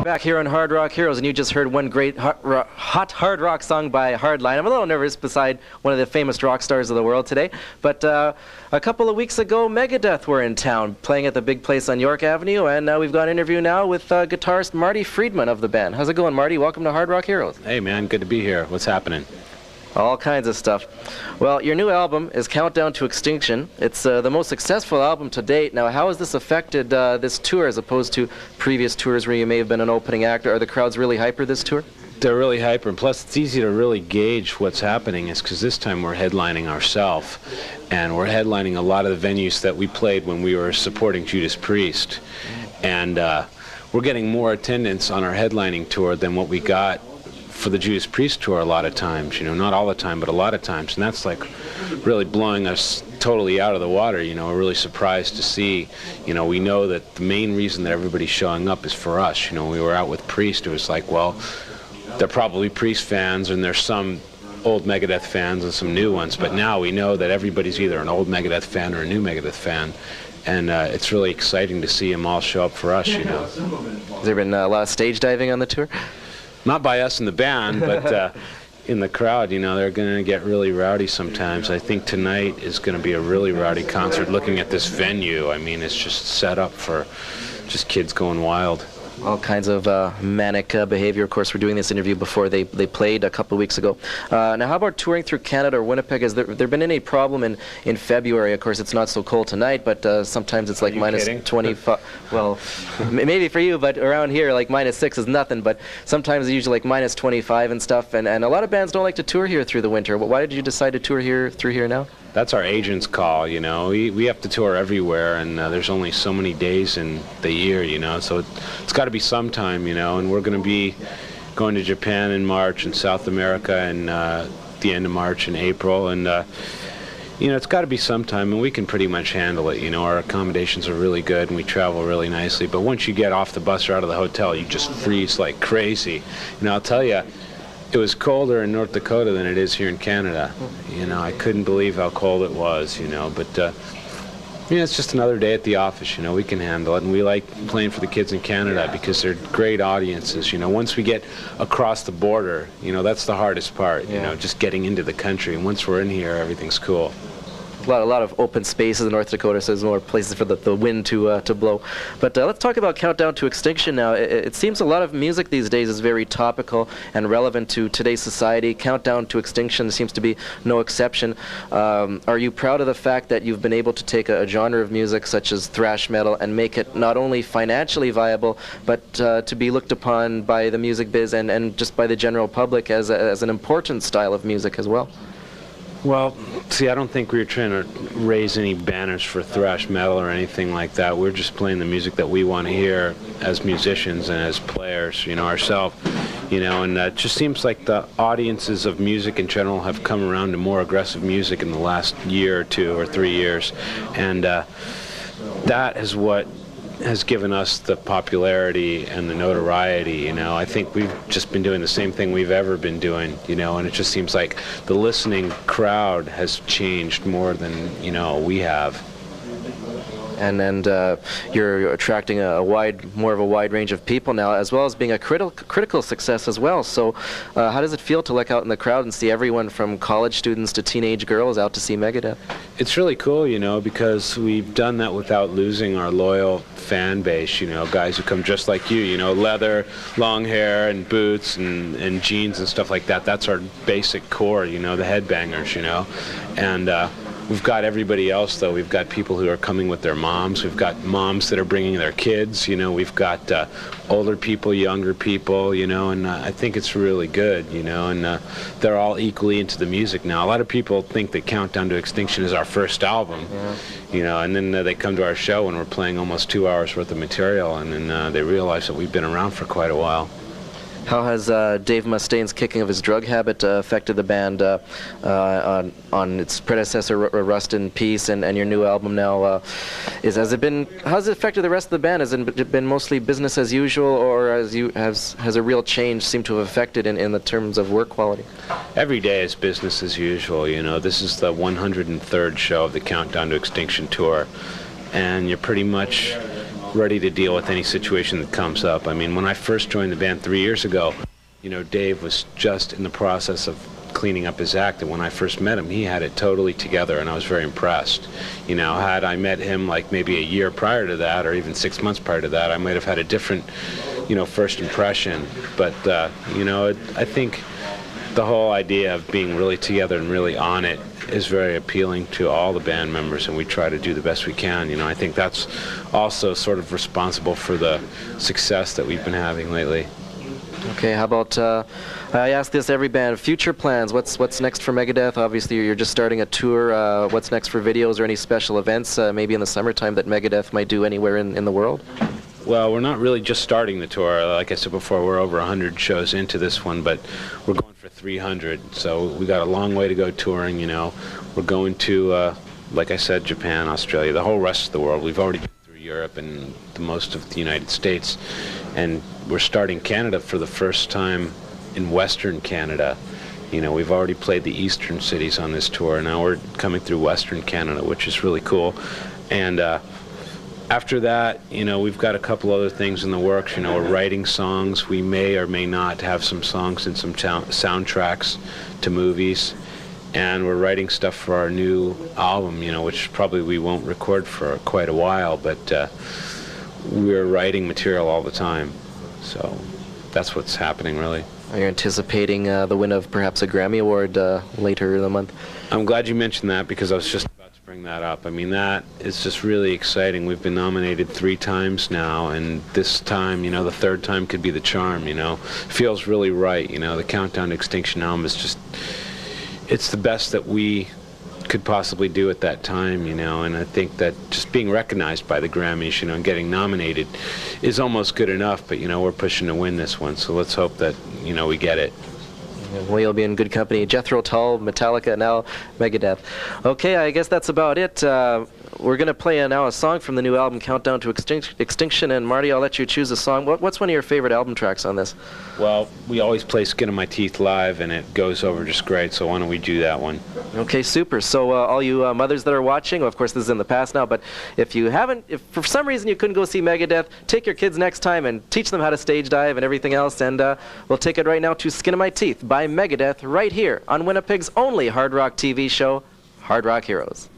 Back here on Hard Rock Heroes, and you just heard one great hot hard rock song by Hardline. I'm a little nervous beside one of the famous rock stars of the world today, but a couple of weeks ago, Megadeth were in town, playing at the big place on York Avenue, and we've got an interview now with guitarist Marty Friedman of the band. How's it going, Marty? Welcome to Hard Rock Heroes. Hey, man, good to be here. What's happening? All kinds of stuff. Well, your new album is Countdown To Extinction. It's the most successful album to date. Now, how has this affected this tour as opposed to previous tours where you may have been an opening act? Are the crowds really hyper this tour? They're really hyper, and plus it's easy to really gauge what's happening is because this time we're headlining ourselves, and we're headlining a lot of the venues that we played when we were supporting Judas Priest. And we're getting more attendance on our headlining tour than what we got for the Judas Priest tour a lot of times, you know, not all the time, but a lot of times, and that's like really blowing us totally out of the water, you know. We're really surprised to see, you know, we know that the main reason that everybody's showing up is for us. You know, we were out with Priest, it was like, well, they're probably Priest fans, and there's some old Megadeth fans and some new ones, but now we know that everybody's either an old Megadeth fan or a new Megadeth fan, and it's really exciting to see them all show up for us, you know. Has there been a lot of stage diving on the tour? Not by us in the band, but in the crowd, you know, they're going to get really rowdy sometimes. I think tonight is going to be a really rowdy concert. Looking at this venue, I mean, it's just set up for just kids going wild. All kinds of manic behavior. Of course, we're doing this interview before they played a couple of weeks ago. Now, how about touring through Canada or Winnipeg? Has there been any problem in February? Of course, it's not so cold tonight, but sometimes it's like minus kidding? 25. Well, maybe for you, but around here, like -6 is nothing. But sometimes it's usually like minus 25 and stuff. And a lot of bands don't like to tour here through the winter. Why did you decide to tour through here now? That's our agent's call, you know. We have to tour everywhere, and there's only so many days in the year, you know, so it's got to be sometime, you know, and we're going to be going to Japan in March and South America in the end of March and April, and, you know, it's got to be sometime, and we can pretty much handle it, you know. Our accommodations are really good, and we travel really nicely, but once you get off the bus or out of the hotel, you just freeze like crazy. You know, I'll tell you, it was colder in North Dakota than it is here in Canada. You know, I couldn't believe how cold it was, you know, but, you know, it's just another day at the office, you know, we can handle it, and we like playing for the kids in Canada because they're great audiences, you know. Once we get across the border, you know, that's the hardest part, you know, just getting into the country, and once we're in here, everything's cool. A lot of open spaces in North Dakota, so there's more places for the wind to blow. But let's talk about Countdown to Extinction now. It seems a lot of music these days is very topical and relevant to today's society. Countdown to Extinction seems to be no exception. Are you proud of the fact that you've been able to take a genre of music such as thrash metal and make it not only financially viable, but to be looked upon by the music biz and just by the general public as an important style of music as well? Well, see, I don't think we were trying to raise any banners for thrash metal or anything like that. We're just playing the music that we want to hear as musicians and as players, you know, ourselves, you know, and it just seems like the audiences of music in general have come around to more aggressive music in the last year or 2 or 3 years, and that is what has given us the popularity and the notoriety, you know. I think we've just been doing the same thing we've ever been doing, you know, and it just seems like the listening crowd has changed more than, you know, we have. And you're attracting more of a wide range of people now, as well as being a critical success as well. So how does it feel to look out in the crowd and see everyone from college students to teenage girls out to see Megadeth? It's really cool, you know, because we've done that without losing our loyal fan base, you know, guys who come just like you know, leather, long hair, and boots, and jeans and stuff like that. That's our basic core, you know, the headbangers, you know. And we've got everybody else, though. We've got people who are coming with their moms. We've got moms that are bringing their kids, you know. We've got older people, younger people, you know, and I think it's really good, you know, and they're all equally into the music now. A lot of people think that Countdown to Extinction is our first album, you know, and then they come to our show and we're playing almost 2 hours worth of material, and then they realize that we've been around for quite a while. How has Dave Mustaine's kicking of his drug habit affected the band on its predecessor, Rust in Peace, and your new album now? How's it affected the rest of the band? Has it been mostly business as usual, or has a real change seemed to have affected in the terms of work quality? Every day is business as usual, you know. This is the 103rd show of the Countdown to Extinction tour, and you're pretty much ready to deal with any situation that comes up. I mean, when I first joined the band 3 years ago, you know, Dave was just in the process of cleaning up his act, and when I first met him, he had it totally together, and I was very impressed. You know, had I met him like maybe a year prior to that, or even 6 months prior to that, I might have had a different, you know, first impression. But you know, I think the whole idea of being really together and really on it is very appealing to all the band members, and we try to do the best we can. You know, I think that's also sort of responsible for the success that we've been having lately. Okay, how about, I ask this every band, future plans, what's next for Megadeth? Obviously you're just starting a tour, what's next for videos or any special events maybe in the summertime that Megadeth might do anywhere in the world? Well, we're not really just starting the tour. Like I said before, we're over 100 shows into this one, but we're going for 300, so we got a long way to go touring, you know. We're going to, like I said, Japan, Australia, the whole rest of the world. We've already been through Europe and the most of the United States, and we're starting Canada for the first time in Western Canada. You know, we've already played the eastern cities on this tour. Now we're coming through Western Canada, which is really cool. And after that, you know, we've got a couple other things in the works. You know, we're writing songs. We may or may not have some songs and some soundtracks to movies. And we're writing stuff for our new album, you know, which probably we won't record for quite a while, but we're writing material all the time. So that's what's happening, really. Are you anticipating the win of perhaps a Grammy Award later in the month? I'm glad you mentioned that, because I was just about to bring that up. I mean, that is just really exciting. We've been nominated 3 times now, and this time, you know, the 3rd time could be the charm, you know. Feels really right, you know. The Countdown to Extinction album is just, it's the best that we could possibly do at that time, you know, and I think that just being recognized by the Grammys, you know, and getting nominated is almost good enough, but, you know, we're pushing to win this one, so let's hope that, you know, we get it. Well, you'll be in good company. Jethro Tull, Metallica, now Megadeth. Okay, I guess that's about it. We're going to play now a song from the new album, Countdown to Extinction, and Marty, I'll let you choose a song. What's one of your favorite album tracks on this? Well, we always play Skin of My Teeth live, and it goes over just great, so why don't we do that one? Okay, super. So all you mothers that are watching, well, of course this is in the past now, but if for some reason you couldn't go see Megadeth, take your kids next time and teach them how to stage dive and everything else, and we'll take it right now to Skin of My Teeth by Megadeth right here on Winnipeg's only hard rock TV show, Hard Rock Heroes.